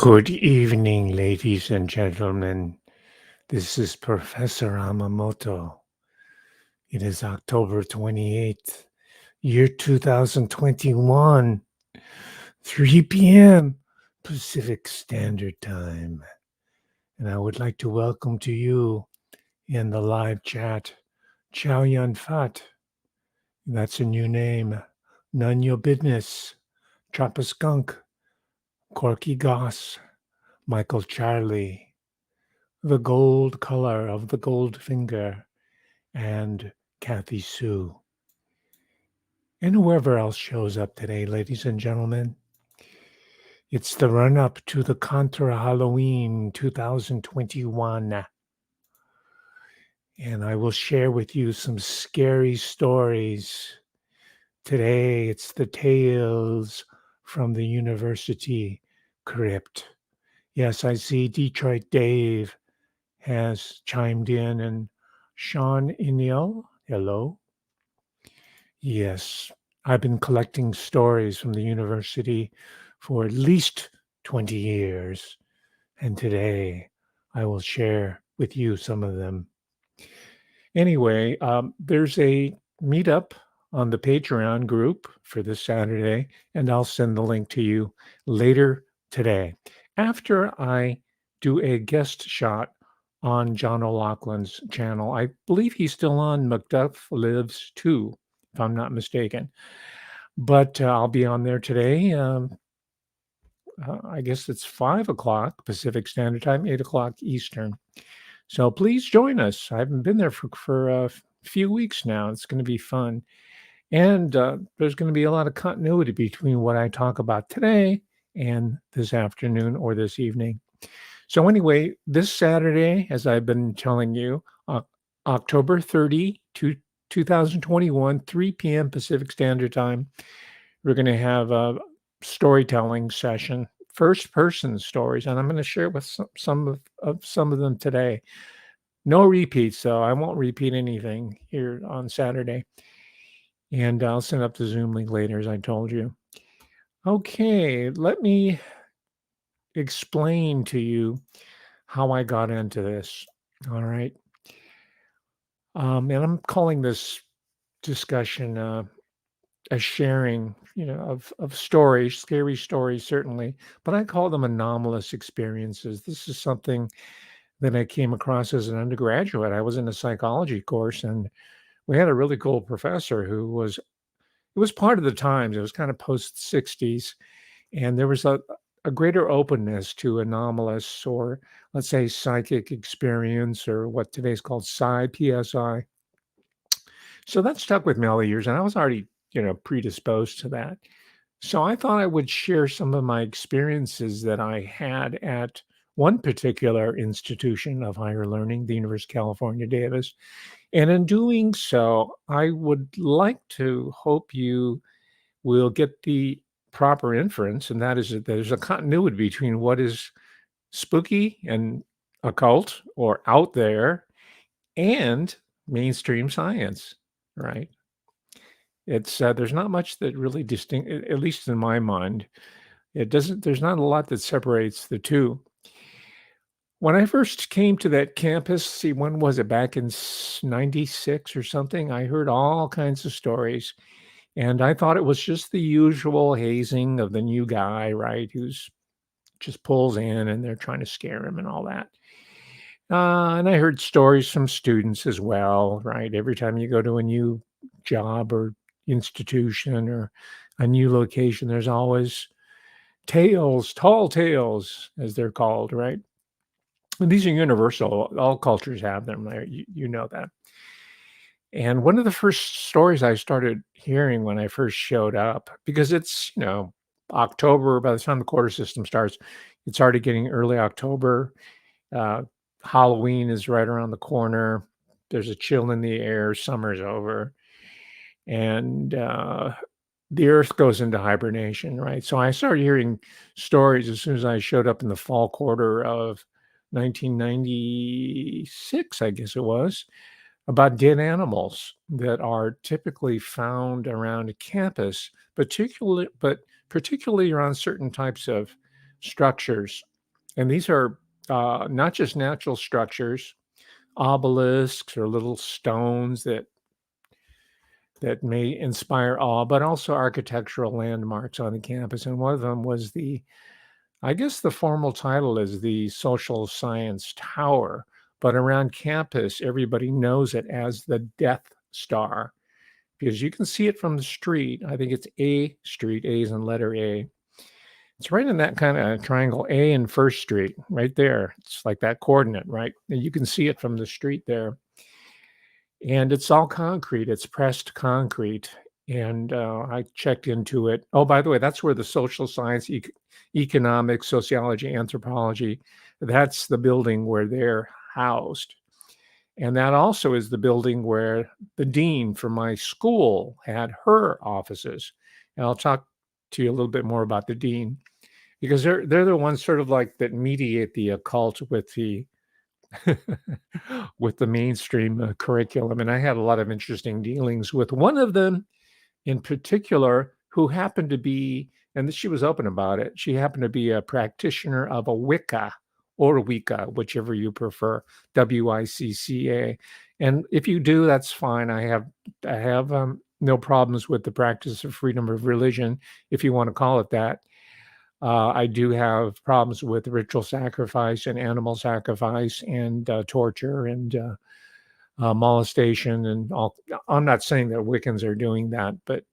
Good evening, ladies and gentlemen. This is Professor Hamamoto. It is October 28th, year 2021, 3 p.m. Pacific Standard Time. And I would like to welcome to you in the live chat, Chow Yun Fat. That's a new name. None Your Business. Chopper Skunk. Corky Goss. Michael Charlie. The Gold Color of the Gold Finger, and Kathy Sue. And whoever else shows up today, ladies and gentlemen. It's the run up to the Contra-Halloween 2021. And I will share with you some scary stories. Today, it's the tales from the university crypt. Yes, I see Detroit Dave has chimed in, and Sean Inil, hello. Yes, I've been collecting stories from the university for at least 20 years, and today I will share with you some of them. Anyway, there's a meetup on the Patreon group for this Saturday, and I'll send the link to you later today after I do a guest shot on John O'Loughlin's channel. I believe he's still on Macduff Lives 2, if I'm not mistaken. But I'll be on there today. I guess it's 5 o'clock Pacific Standard Time, 8 o'clock Eastern. So please join us. I haven't been there for a few weeks now. It's going to be fun. And there's going to be a lot of continuity between what I talk about today and this afternoon or this evening. So anyway, this Saturday, as I've been telling you, October 30, 2021, 3 p.m. Pacific Standard Time, we're going to have a storytelling session, first-person stories, and I'm going to share with some of them today. No repeats, though. I won't repeat anything here on Saturday. And I'll send up the Zoom link later, as I told you. Okay, let me explain to you how I got into this. All right. And I'm calling this discussion a sharing, of stories, scary stories, certainly, but I call them anomalous experiences. This is something that I came across as an undergraduate. I was in a psychology course, and we had a really cool professor who was, it was part of the times. It was kind of post 60s, and there was a greater openness to anomalous, or let's say psychic experience, or what today's called PSI. So that stuck with me all the years, and I was already, predisposed to that. So I thought I would share some of my experiences that I had at one particular institution of higher learning, the University of California, Davis. And in doing so, I would like to hope you will get the proper inference, and that is that there's a continuity between what is spooky and occult or out there and mainstream science, right? It's there's not much that really distinct, at least in my mind. It doesn't. There's not a lot that separates the two. When I first came to that campus, see, when was it? Back in '96 or something. I heard all kinds of stories, and I thought it was just the usual hazing of the new guy, right? Who's just pulls in and they're trying to scare him and all that. And I heard stories from students as well, right? Every time you go to a new job or institution or a new location, there's always tales, tall tales, as they're called, right? And these are universal. All cultures have them. Right? You know that. And one of the first stories I started hearing when I first showed up, because it's, October, by the time the quarter system starts, it's already getting early October. Uh, Halloween is right around the corner. There's a chill in the air. Summer's over. And the earth goes into hibernation, right? So I started hearing stories as soon as I showed up in the fall quarter of 1996, I guess it was, about dead animals that are typically found around a campus, particularly around certain types of structures. And these are not just natural structures, obelisks or little stones that may inspire awe, but also architectural landmarks on the campus. And one of them was I guess the formal title is the Social Science Tower, but around campus, everybody knows it as the Death Star because you can see it from the street. I think it's A Street, A is in letter A. It's right in that kind of triangle, A and First Street, right there. It's like that coordinate, right? And you can see it from the street there. And it's all concrete, it's pressed concrete. And I checked into it. Oh, by the way, that's where the social science, economics, sociology, anthropology, that's the building where they're housed. And that also is the building where the dean from my school had her offices. And I'll talk to you a little bit more about the dean because they're the ones sort of like that mediate the occult with the with the mainstream curriculum. And I had a lot of interesting dealings with one of them in particular who happened to be, and she was open about it, she happened to be a practitioner of a Wicca or Wicca, whichever you prefer, Wicca. And if you do, that's fine. I have no problems with the practice of freedom of religion, if you want to call it that. I do have problems with ritual sacrifice and animal sacrifice and torture and molestation and all. I'm not saying that Wiccans are doing that, but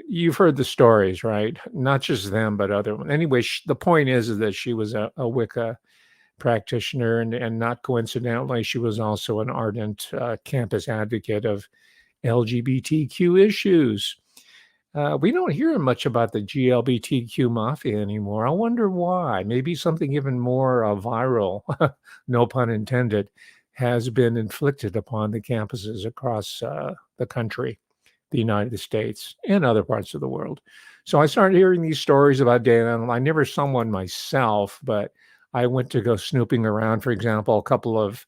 you've heard the stories, right? Not just them, but other ones. Anyway, the point is that she was a Wicca practitioner, and not coincidentally, she was also an ardent campus advocate of LGBTQ issues. We don't hear much about the GLBTQ mafia anymore. I wonder why. Maybe something even more viral, no pun intended, has been inflicted upon the campuses across the country, the United States, and other parts of the world. So I started hearing these stories about data. I never saw one myself, but I went to go snooping around, for example, a couple of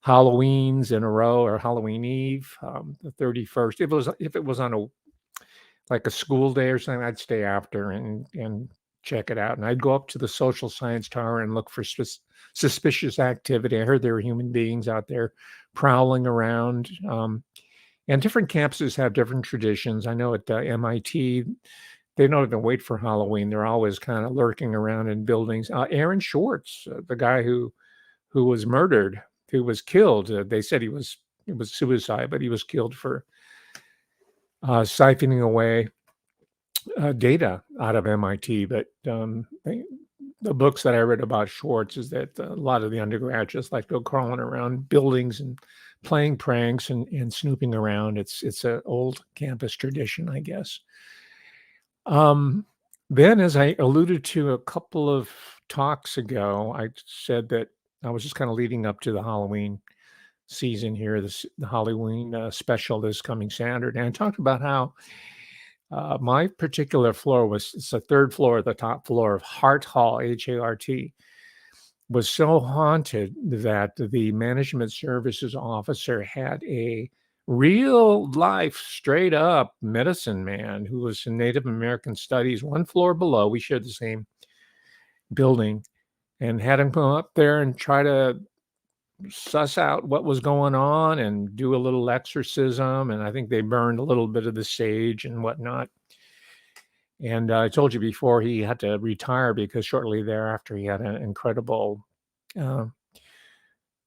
Halloweens in a row or Halloween Eve, the 31st. If it was on a school day or something, I'd stay after and check it out. And I'd go up to the social science tower and look for suspicious activity. I heard there were human beings out there prowling around. And different campuses have different traditions. I know at MIT, they don't even wait for Halloween. They're always kind of lurking around in buildings. Aaron Schwartz, the guy who was murdered, who was killed. They said it was suicide, but he was killed for siphoning away data out of MIT. But the books that I read about Schwartz is that a lot of the undergraduates like to go crawling around buildings and playing pranks and snooping around. It's an old campus tradition, I guess. Then, as I alluded to a couple of talks ago, I said that I was just kind of leading up to the Halloween season here, the Halloween special this coming Saturday. And I talked about how my particular floor it's the third floor, the top floor of Hart Hall, HART, was so haunted that the management services officer had a real life, straight up medicine man who was in Native American studies, one floor below. We shared the same building, and had him come up there and try to suss out what was going on and do a little exorcism. And I think they burned a little bit of the sage and whatnot. And I told you before he had to retire because shortly thereafter he had an incredible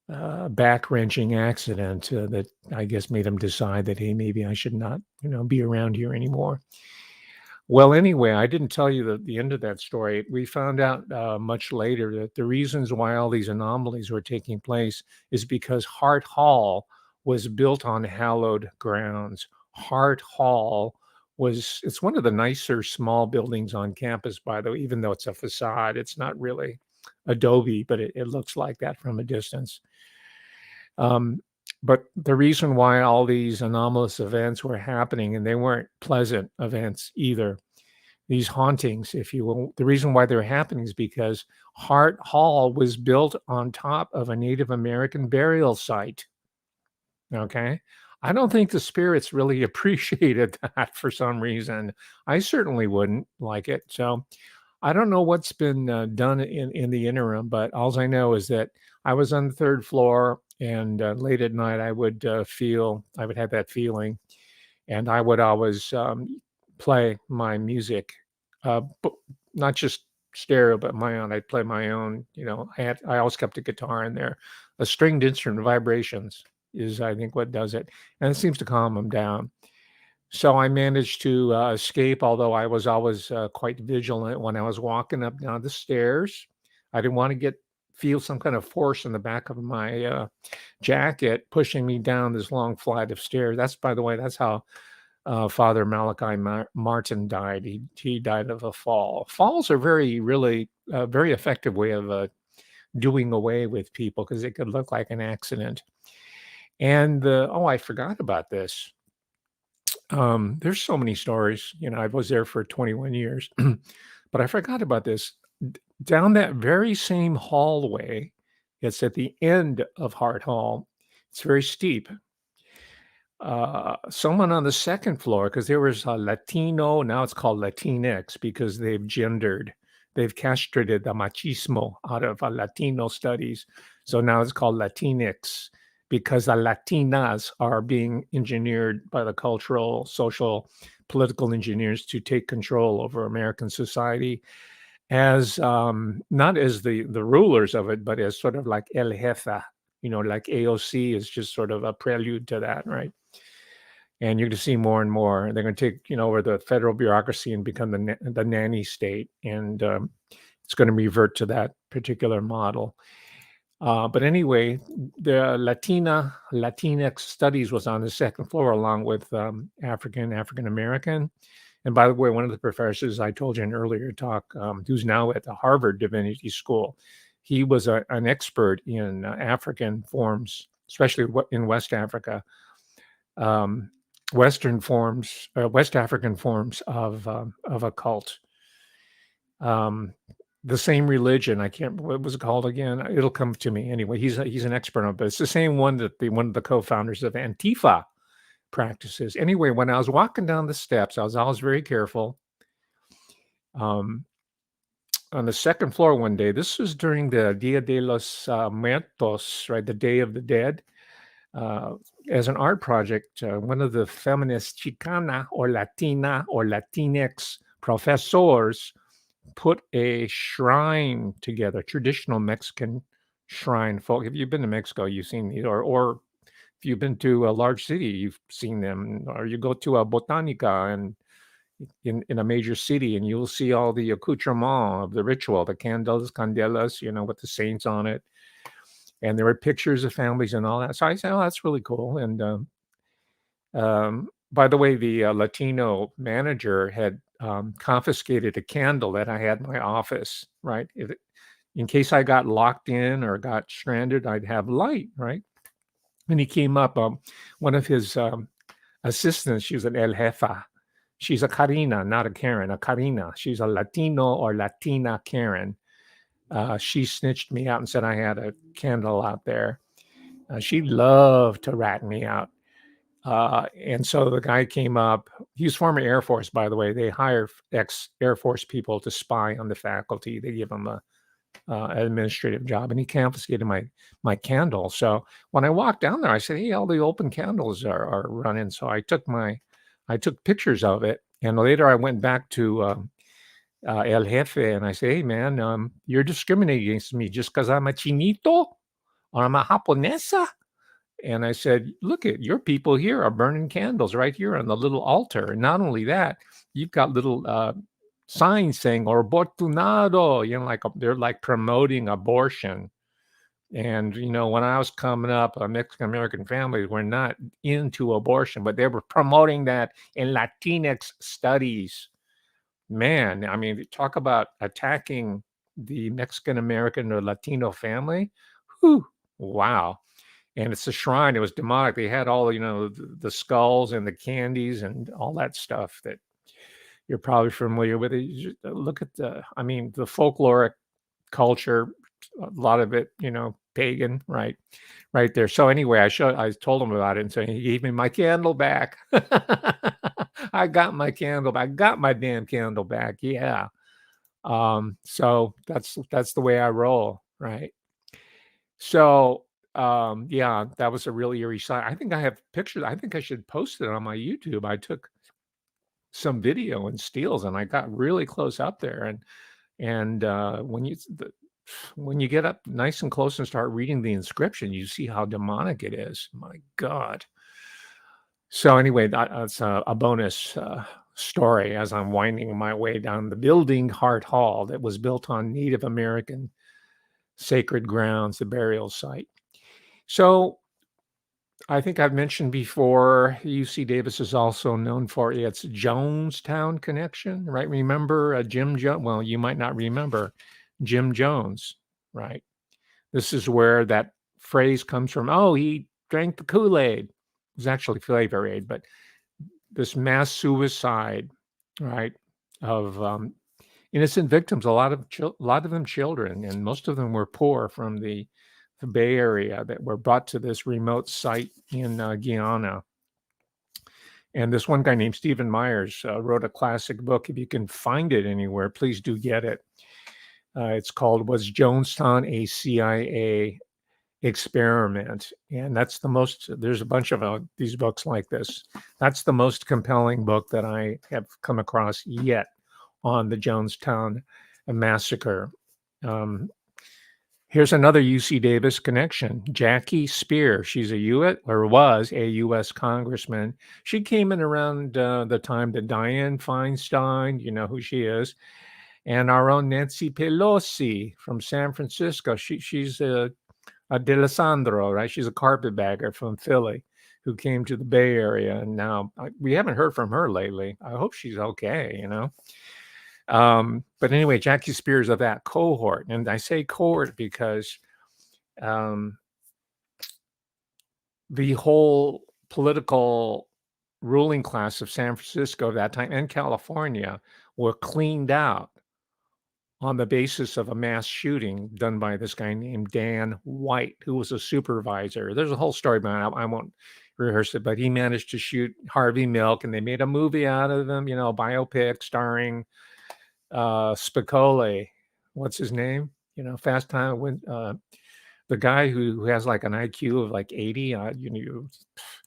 back-wrenching accident that I guess made him decide that, hey, maybe I should not, be around here anymore. Well, anyway, I didn't tell you the end of that story. We found out much later that the reasons why all these anomalies were taking place is because Hart Hall was built on hallowed grounds. Hart Hall it's one of the nicer small buildings on campus, by the way, even though it's a facade. It's not really adobe, but it looks like that from a distance. But the reason why all these anomalous events were happening, and they weren't pleasant events either, these hauntings, if you will, the reason why they're happening is because Hart Hall was built on top of a Native American burial site. Okay. I don't think the spirits really appreciated that for some reason. I certainly wouldn't like it. So I don't know what's been done in the interim, but all I know is that I was on the third floor, and late at night I would have that feeling, and I would always play my music, but not just stereo, but my own. I'd play my own. I always kept a guitar in there, a stringed instrument. Vibrations is, I think, what does it, and it seems to calm them down. So I managed to escape, although I was always quite vigilant when I was walking up down the stairs. I didn't want to feel some kind of force in the back of my jacket pushing me down this long flight of stairs. That's, by the way, that's how Father Malachi Martin died. He died of a fall. Falls are really very effective way of doing away with people, because it could look like an accident. And I forgot about this. There's so many stories. I was there for 21 years, but I forgot about this. Down that very same hallway, it's at the end of Hart Hall. It's very steep. Someone on the second floor, because there was a Latino, now it's called Latinx because they've gendered, they've castrated the machismo out of Latino studies. So now it's called Latinx because the Latinas are being engineered by the cultural, social, political engineers to take control over American society as not as the rulers of it, but as sort of like El Jefa, like AOC is just sort of a prelude to that, right? And you're going to see more and more. They're going to take, over the federal bureaucracy and become the nanny state, and it's going to revert to that particular model. But anyway, the Latinx studies was on the second floor, along with African American. And by the way, one of the professors I told you in an earlier talk, who's now at the Harvard Divinity School, he was an expert in African forms, especially in West Africa. West African forms of occult. The same religion. I can't. What was it called again? It'll come to me anyway. He's an expert on it, but it's the same one that one of the co-founders of Antifa practices. Anyway, when I was walking down the steps, I was always very careful. On the second floor one day, this was during the Dia de los Muertos, right, the Day of the Dead. As an art project, one of the feminist Chicana or Latina or Latinx professors put a shrine together, traditional Mexican shrine. Folk, if you've been to Mexico, you've seen these, or if you've been to a large city, you've seen them, or you go to a botanica and in a major city, and you'll see all the accoutrement of the ritual, the candles, candelas, with the saints on it. And there were pictures of families and all that. So I said, "Oh, that's really cool." And by the way, the Latino manager had confiscated a candle that I had in my office, right? In case I got locked in or got stranded, I'd have light, right? And he came up, one of his assistants, she was an El Jefa. She's a Karina, not a Karen, a Karina. She's a Latino or Latina Karen. She snitched me out and said I had a candle out there. She loved to rat me out. And so the guy came up. He was former Air Force, by the way. They hire ex-Air Force people to spy on the faculty. They give them an administrative job, and he confiscated my candle. So when I walked down there, I said, "Hey, all the open candles are running." So I took pictures of it, and later I went back to El Jefe, and I say, "Hey, man, you're discriminating against me just because I'm a chinito or I'm a japonesa." And I said, "Look at your people here are burning candles right here on the little altar. And not only that, you've got little signs saying abortunado, they're like promoting abortion." And, when I was coming up, Mexican American families were not into abortion, but they were promoting that in Latinx studies. Man, I mean, talk about attacking the Mexican American or Latino family. Whew, wow. And it's a shrine. It was demonic. They had all, the skulls and the candies and all that stuff that you're probably familiar with. Look at the folkloric culture, a lot of it, pagan, right? Right there. So anyway, I told him about it, and so he gave me my candle back. I got my candle back. I got my damn candle back. Yeah. So that's the way I roll, right? So, yeah, that was a really eerie sight. I think I have pictures. I think I should post it on my YouTube. I took some video in stills, and I got really close up there, and when you get up nice and close and start reading the inscription, you see how demonic it is. My God. So anyway, that's a bonus story as I'm winding my way down the building Hart Hall that was built on Native American sacred grounds, the burial site. So I think I've mentioned before, UC Davis is also known for its Jonestown connection, right? Remember Jim Jones? Well, you might not remember Jim Jones, right? This is where that phrase comes from. Oh, he drank the Kool-Aid. It was actually Flavor Aid, but this mass suicide, right, of innocent victims, a lot of them children, and most of them were poor from the Bay Area that were brought to this remote site in Guyana. And this one guy named Stephen Myers wrote a classic book. If you can find it anywhere, please do get it. It's called "Was Jonestown a CIA Experiment?" And that's the most. There's a bunch of these books like this. That's the most compelling book that I have come across yet on the Jonestown massacre. Um, Here's another UC Davis connection. Jackie Spear. She's a U.S. or was a U.S. congressman. She came in around the time that Dianne Feinstein, you know who she is, and our own Nancy Pelosi from San Francisco. She's a D'Alessandro, right? She's a carpetbagger from Philly who came to the Bay Area, and now we haven't heard from her lately. I hope she's okay, you know. But anyway, Jackie Spears of that cohort, and I say cohort because um, the whole political ruling class of San Francisco at that time and California were cleaned out on the basis of a mass shooting done by this guy named Dan White, who was a supervisor. There's a whole story about it. I won't rehearse it, but he managed to shoot Harvey Milk, and they made a movie out of him, you know, a biopic starring Spicoli. What's his name? You know, Fast Time when the guy who has like an IQ of like 80.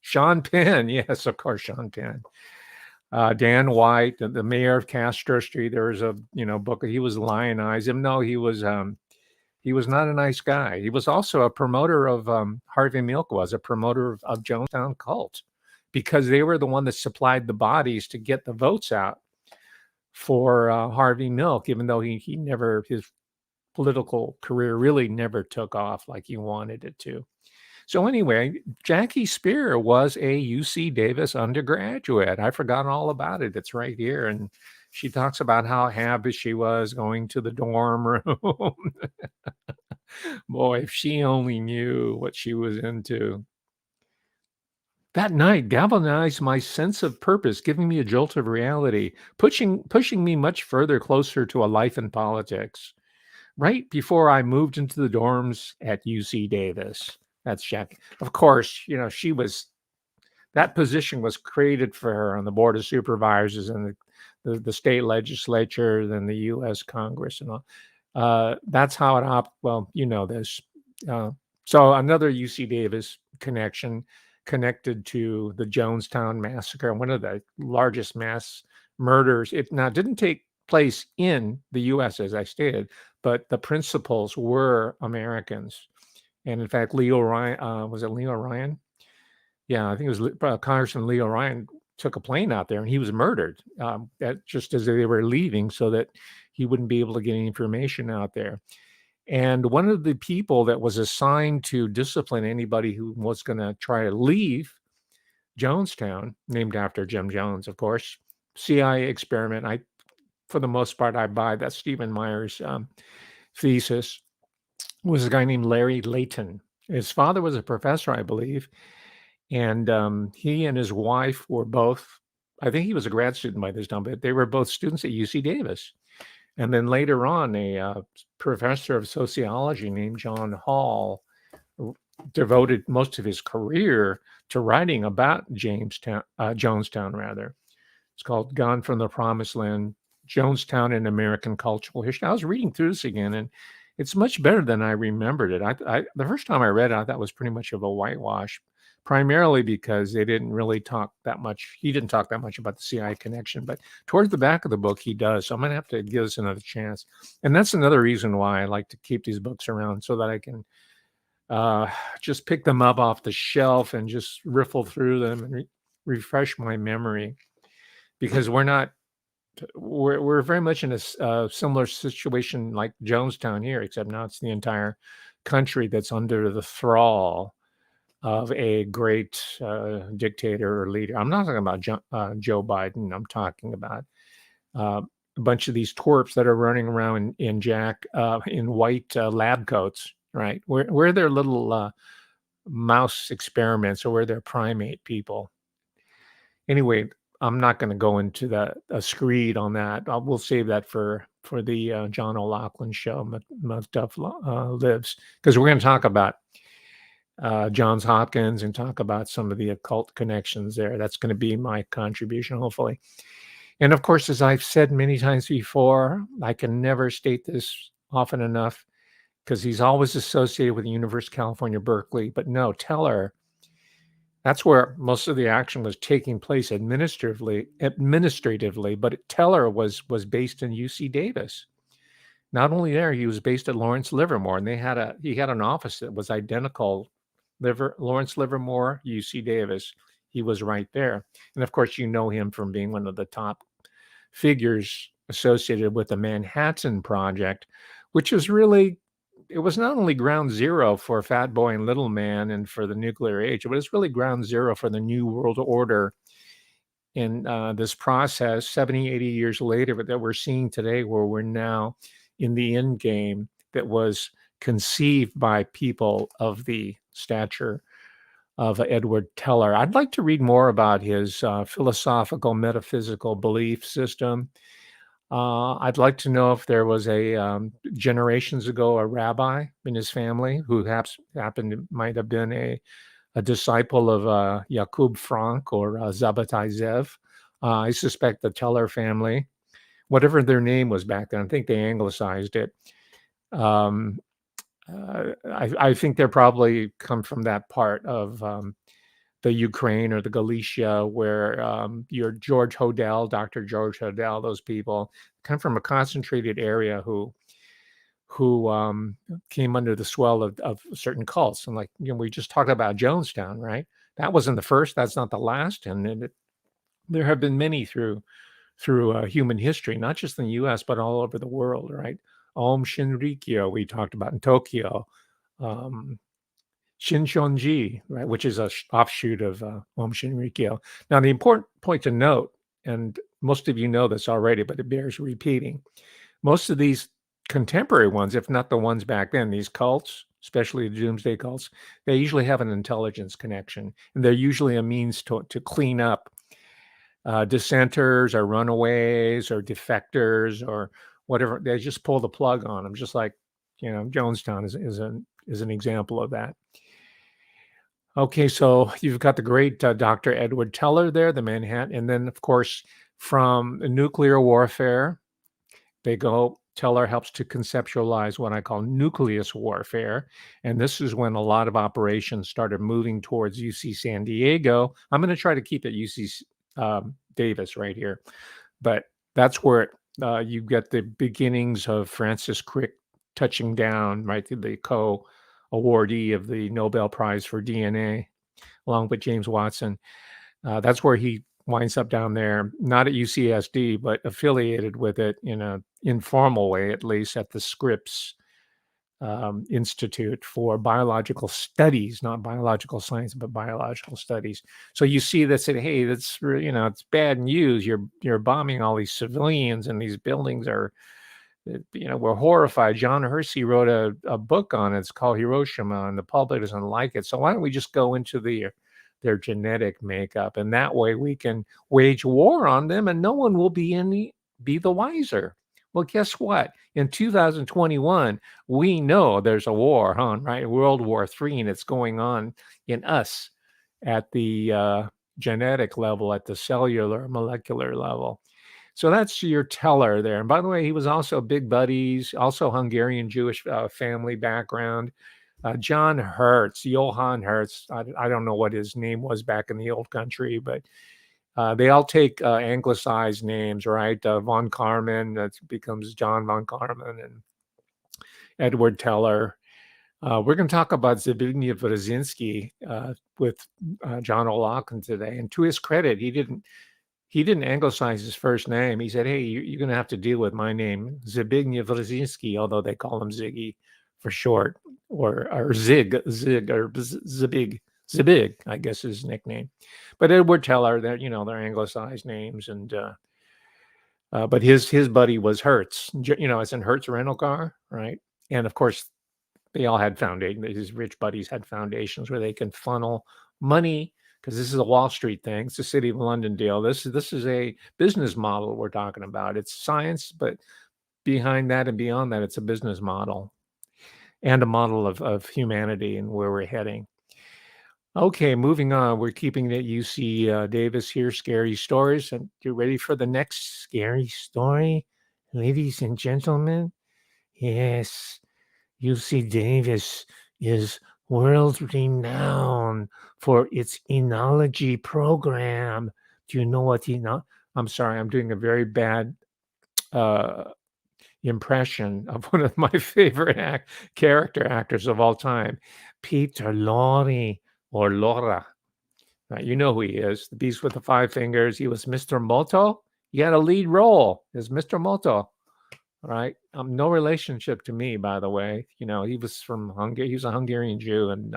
Sean Penn. Yes, of course, Sean Penn. Dan White, the mayor of Castro Street. There was a book. He was lionized him. No, he was not a nice guy. He was also a promoter of Harvey Milk was a promoter of Jonestown cult because they were the one that supplied the bodies to get the votes out for Harvey Milk, even though he never his political career really never took off like he wanted it to. So anyway, Jackie Spear was a UC Davis undergraduate. I forgot all about it. It's right here. And she talks about how happy she was going to the dorm room. Boy, if she only knew what she was into. That night galvanized my sense of purpose, giving me a jolt of reality, pushing me much further closer to a life in politics. Right before I moved into the dorms at UC Davis. That's Jack. Of course, that position was created for her on the board of supervisors and the state legislature, then the U.S. Congress, and all. That's how it well, you know this. So another UC Davis connection connected to the Jonestown massacre, one of the largest mass murders. It now didn't take place in the U.S. as I stated, but the principals were Americans. And in fact, Leo Ryan, was it Leo Ryan? Yeah, I think it was Congressman Leo Ryan took a plane out there and he was murdered just as they were leaving so that he wouldn't be able to get any information out there. And one of the people that was assigned to discipline anybody who was going to try to leave Jonestown, named after Jim Jones, of course, CIA experiment. For the most part, I buy that Stephen Myers thesis, was a guy named Larry Layton. His father was a professor, I believe, and he and his wife were both, I think he was a grad student by this time, but they were both students at UC Davis. And then later on, a professor of sociology named John Hall devoted most of his career to writing about Jonestown, rather. It's called Gone from the Promised Land, Jonestown in American Cultural History. I was reading through this again, and it's much better than I remembered it. The first time I read it, I thought it was pretty much of a whitewash, primarily because they didn't really talk that much. He didn't talk that much about the CIA connection, but towards the back of the book, he does. So I'm going to have to give this another chance. And that's another reason why I like to keep these books around, so that I can uh, just pick them up off the shelf and just riffle through them and refresh my memory, because we're very much in a similar situation like Jonestown here, except now it's the entire country that's under the thrall of a great dictator or leader. I'm not talking about Joe Biden. I'm talking about uh, a bunch of these twerps that are running around in white lab coats, right? Where they're little mouse experiments, or where they're primate people. Anyway, I'm not going to go into a screed on that. We'll save that for the John O'Loughlin show, Macduff Lives, because we're going to talk about Johns Hopkins and talk about some of the occult connections there. That's going to be my contribution, hopefully. And of course, as I've said many times before, I can never state this often enough, because he's always associated with the University of California, Berkeley. But no, Teller, that's where most of the action was taking place administratively, but Teller was based in UC Davis. Not only there, he was based at Lawrence Livermore, and he had an office that was identical. Lawrence Livermore, UC Davis. He was right there. And of course, you know him from being one of the top figures associated with the Manhattan Project, which was really, it was not only ground zero for Fat Boy and Little Man and for the nuclear age, but it's really ground zero for the New World Order in this process 70, 80 years later that we're seeing today, where we're now in the end game that was conceived by people of the stature of Edward Teller. I'd like to read more about his philosophical, metaphysical belief system. I'd like to know if there was generations ago, a rabbi in his family who might have been a disciple of Yakub Frank or Zabbatai Zev. I suspect the Teller family, whatever their name was back then, I think they anglicized it. I think they're probably come from that part of the Ukraine or the Galicia, where your George Hodel, Dr. George Hodel, those people come from a concentrated area who came under the swell of certain cults. And we just talked about Jonestown, right? That wasn't the first. That's not the last. And there have been many through human history, not just in the U.S., but all over the world, right? Aum Shinrikyo, we talked about in Tokyo. Shinshonji, right, which is a offshoot of Aum Shinrikyo. Now, the important point to note, and most of you know this already, but it bears repeating, most of these contemporary ones, if not the ones back then, these cults, especially the doomsday cults, they usually have an intelligence connection, and they're usually a means to clean up dissenters or runaways or defectors or whatever. They just pull the plug on them, just like Jonestown is an example of that. Okay, so you've got the great Dr. Edward Teller there, the Manhattan, and then of course from nuclear warfare, Teller helps to conceptualize what I call nucleus warfare, and this is when a lot of operations started moving towards UC San Diego. I'm going to try to keep it UC Davis right here, but that's where you get the beginnings of Francis Crick touching down, right, the co-awardee of the Nobel Prize for DNA, along with James Watson. That's where he winds up down there, not at UCSD, but affiliated with it in an informal way, at least at the Scripps Institute for Biological Studies, not biological science, but biological studies. So you see that said, hey, that's it's bad news. You're bombing all these civilians, and these buildings are, we're horrified. John Hersey wrote a book on it. It's called Hiroshima, and the public doesn't like it. So why don't we just go into their genetic makeup, and that way we can wage war on them, and no one will be the wiser. Well, guess what? In 2021, we know there's a war on, right? World War III, and it's going on in us at the genetic level, at the cellular, molecular level. So that's your teller there. And by the way, he was also big buddies, also Hungarian Jewish family background. John Hertz, Johann Hertz. I don't know what his name was back in the old country, but they all take anglicized names, right? Von Karman, that becomes John von Karman, and Edward Teller. We're going to talk about Zbigniew Brzezinski with John O'Loughlin today. And to his credit, he didn't anglicize his first name. He said, "Hey, you're going to have to deal with my name, Zbigniew Brzezinski," although they call him Ziggy for short, or Zig, or Zbig, I guess is his nickname. But Edward Teller, they're anglicized names, and but his buddy was Hertz, as in Hertz rental car, right? And of course, they all had foundation. His rich buddies had foundations where they can funnel money, because this is a Wall Street thing. It's a City of London deal. This is a business model we're talking about. It's science, but behind that and beyond that, it's a business model and a model of humanity and where we're heading. Okay, moving on. We're keeping it UC Davis here. Scary stories. And you ready for the next scary story, ladies and gentlemen? Yes. UC Davis is world renowned for its enology program. Do you know what I'm sorry, I'm doing a very bad uh, impression of one of my favorite character actors of all time, Peter Lorre, or Laura. You know who he is, the beast with the five fingers. He was Mr. Moto. He had a lead role as Mr. Moto. Right. No relationship to me, by the way. He was from Hungary. He was a Hungarian Jew, and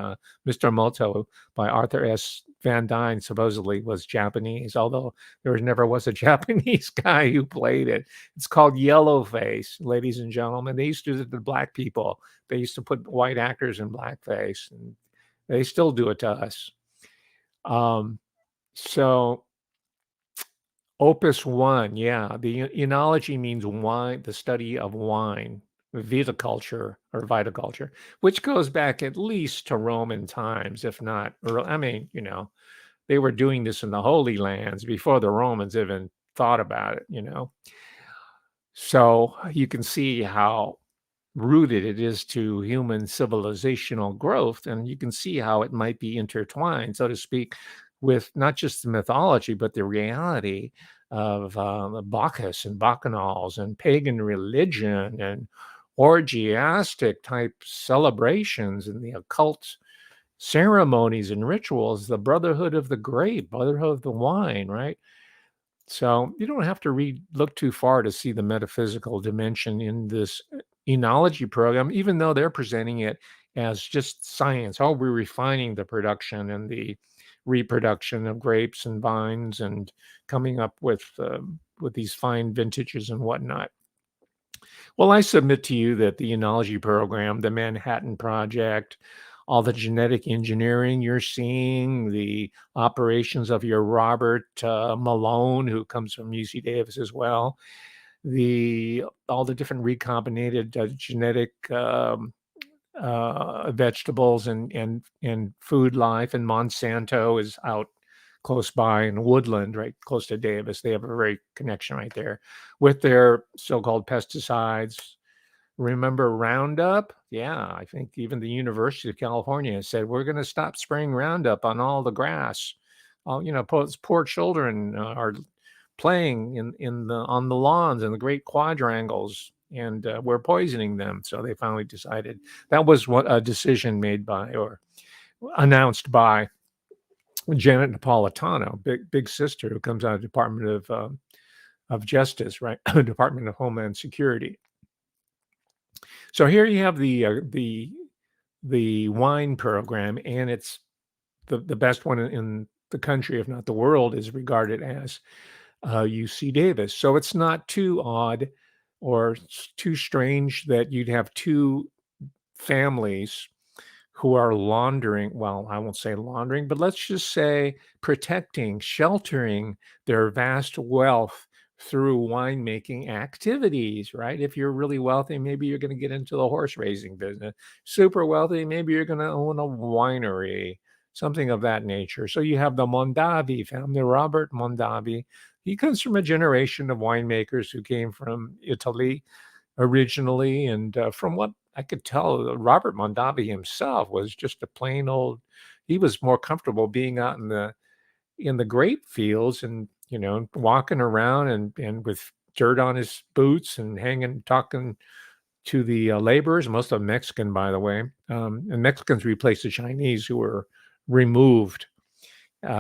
Mr. Moto by Arthur S. Van Dyne supposedly was Japanese, although there never was a Japanese guy who played it. It's called Yellowface, ladies and gentlemen. They used to do it to black people. They used to put white actors in blackface, and they still do it to us. So Opus 1, yeah. The enology means wine, the study of wine, viticulture or viticulture, which goes back at least to Roman times, if not early. I mean, they were doing this in the Holy Lands before the Romans even thought about it. So you can see how rooted it is to human civilizational growth, and you can see how it might be intertwined, so to speak, with not just the mythology but the reality of Bacchus and bacchanals and pagan religion and orgiastic type celebrations and the occult ceremonies and rituals, the brotherhood of the grape, brotherhood of the wine, right? So you don't have to look too far to see the metaphysical dimension in this enology program, even though they're presenting it as just science. Oh, we're refining the production and the reproduction of grapes and vines and coming up with these fine vintages and whatnot. Well, I submit to you that the enology program, the Manhattan Project, all the genetic engineering you're seeing, the operations of your Robert Malone, who comes from UC Davis as well, all the different recombinated genetic vegetables and food life, and Monsanto is out close by in Woodland, right close to Davis. They have a very connection right there with their so-called pesticides. Remember Roundup? Yeah, I think even the University of California said we're going to stop spraying Roundup on all the grass. Poor children are playing on the lawns and the great quadrangles, and we're poisoning them. So they finally decided that was what a decision made by or announced by Janet Napolitano, big sister, who comes out of the Department of Justice, right? Department of Homeland Security. So here you have the wine program, and it's the best one in the country, if not the world, is regarded as UC Davis. So it's not too odd or too strange that you'd have two families who are laundering, well, I won't say laundering, but let's just say protecting, sheltering their vast wealth through winemaking activities, right? If you're really wealthy, maybe you're going to get into the horse racing business. Super wealthy, maybe you're going to own a winery, something of that nature. So you have the Mondavi family, Robert Mondavi. he comes from a generation of winemakers who came from Italy originally, and from what I could tell, Robert Mondavi himself was just a plain old. He was more comfortable being out in the grape fields and walking around and with dirt on his boots and hanging talking to the laborers, most of them Mexican, by the way. And Mexicans replaced the Chinese who were removed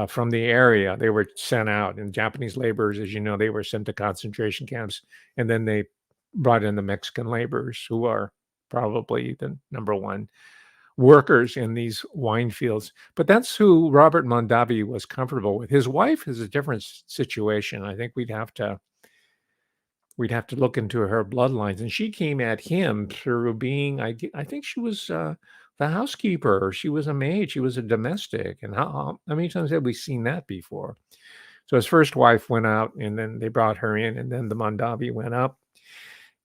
from the area. They were sent out, and Japanese laborers, as you know, they were sent to concentration camps, and then they brought in the Mexican laborers, who are probably the number one workers in these wine fields. But that's who Robert Mondavi was comfortable with. His wife is a different situation. I think we'd have to look into her bloodlines, and she came at him through being, I think she was the housekeeper, or she was a maid, she was a domestic. And how many times have we seen that before? So his first wife went out, and then they brought her in, and then the Mondavi went up.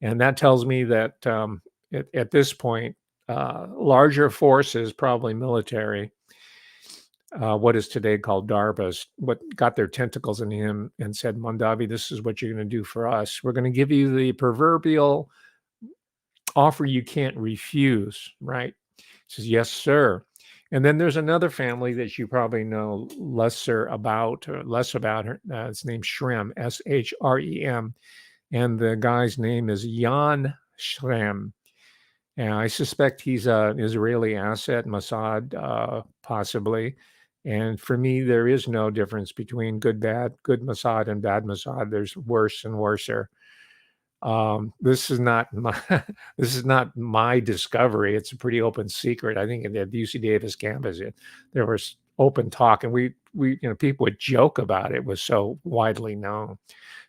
And that tells me that at this point, larger forces, probably military, what is today called DARPAs, what got their tentacles in him and said, Mondavi, this is what you're going to do for us. We're going to give you the proverbial offer you can't refuse, right? He says, yes, sir. And then there's another family that you probably know less about her. It's named Shrem, Shrem. And the guy's name is Jan Shrem. And I suspect he's an Israeli asset, Mossad, possibly. And for me, there is no difference between good Mossad and bad Mossad. There's worse and worser. This is not my this is not my discovery. It's a pretty open secret. I think at the UC Davis campus, there was open talk, and we people would joke about it. It was so widely known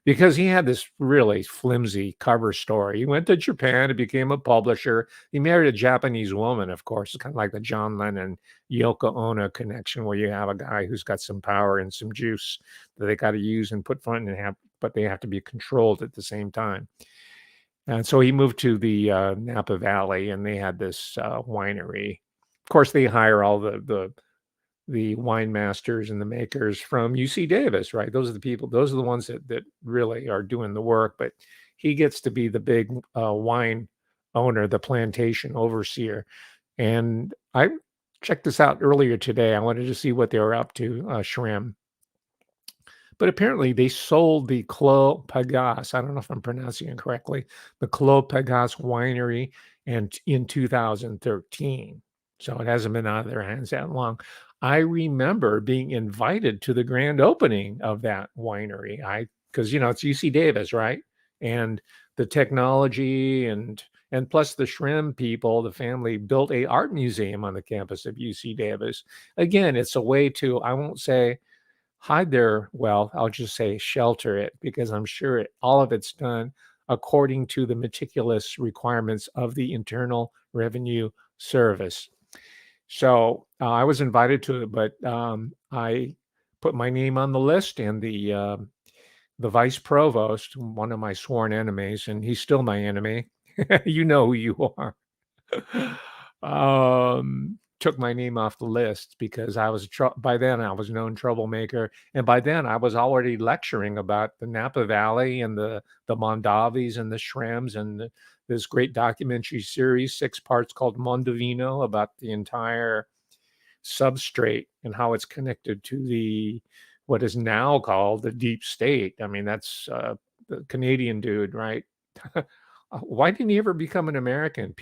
because he had this really flimsy cover story. He went to Japan and became a publisher. He married a Japanese woman, of course. It's kind of like the John Lennon Yoko Ono connection, where you have a guy who's got some power and some juice that they got to use and put fun and have, but they have to be controlled at the same time. And so he moved to the Napa Valley, and they had this winery. Of course, they hire all the wine masters and the makers from UC Davis, right? Those are the people, those are the ones that really are doing the work. But he gets to be the big wine owner, the plantation overseer. And I checked this out earlier today. I wanted to see what they were up to, Shrem. But apparently they sold the Clos Pegase, I don't know if I'm pronouncing it correctly, the Clos Pegase winery in 2013. So it hasn't been out of their hands that long. I remember being invited to the grand opening of that winery. Because it's UC Davis, right? And the technology and plus the Shrem people, the family built a art museum on the campus of UC Davis. Again, it's a way to, I won't say hide their wealth, I'll just say shelter it, because I'm sure all of it's done according to the meticulous requirements of the Internal Revenue Service. So I was invited to it, but I put my name on the list, and the vice provost, one of my sworn enemies, and he's still my enemy. You know who you are. Took my name off the list because I was by then I was known troublemaker, and by then I was already lecturing about the Napa Valley and the Mondavis and the Shrems and this great documentary series, 6 parts called Mondovino, about the entire substrate and how it's connected to the what is now called the deep state. I mean, that's the Canadian dude, right? Why didn't he ever become an American?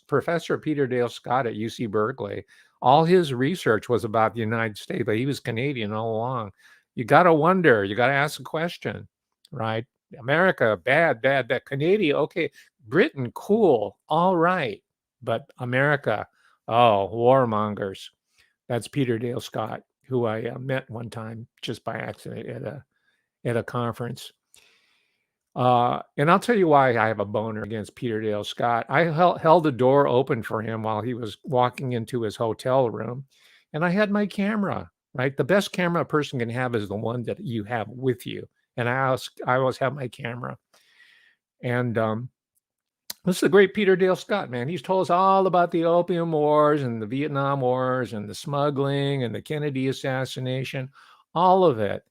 Professor Peter Dale Scott at UC Berkeley. All his research was about the United States, but he was Canadian all along. You got to wonder, you got to ask a question, right? America, bad, bad, bad. Canada, okay. Britain, cool, all right. But America, oh, warmongers. That's Peter Dale Scott, who I met one time just by accident at a conference. And I'll tell you why I have a boner against Peter Dale Scott. I held the door open for him while he was walking into his hotel room, and I had my camera, right? The best camera a person can have is the one that you have with you. And I always have my camera. And this is the great Peter Dale Scott, man. He's told us all about the Opium Wars and the Vietnam Wars and the smuggling and the Kennedy assassination, all of it.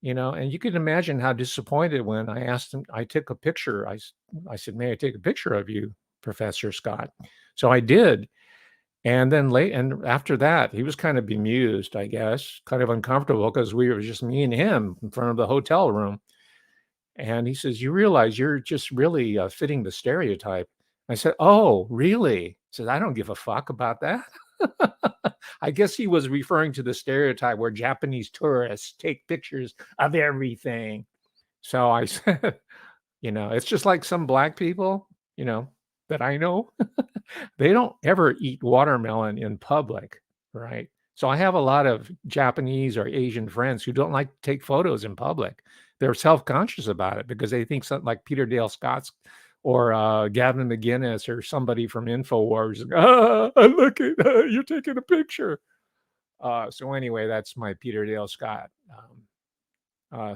and you can imagine how disappointed when I asked him, I took a picture. I said, "May I take a picture of you, Professor Scott?" So I did. And then and after that, he was kind of bemused, I guess, kind of uncomfortable because we were just me and him in front of the hotel room. And he says, "You realize you're just really fitting the stereotype." I said, "Oh, really?" He says, "I don't give a fuck about that." I guess he was referring to the stereotype where Japanese tourists take pictures of everything. So I said, it's just like some black people, that I know. They don't ever eat watermelon in public, right? So I have a lot of Japanese or Asian friends who don't like to take photos in public. They're self-conscious about it because they think something like Peter Dale Scott's or Gavin McGinnis or somebody from InfoWars. Look at you're taking a picture. So anyway, that's my Peter Dale Scott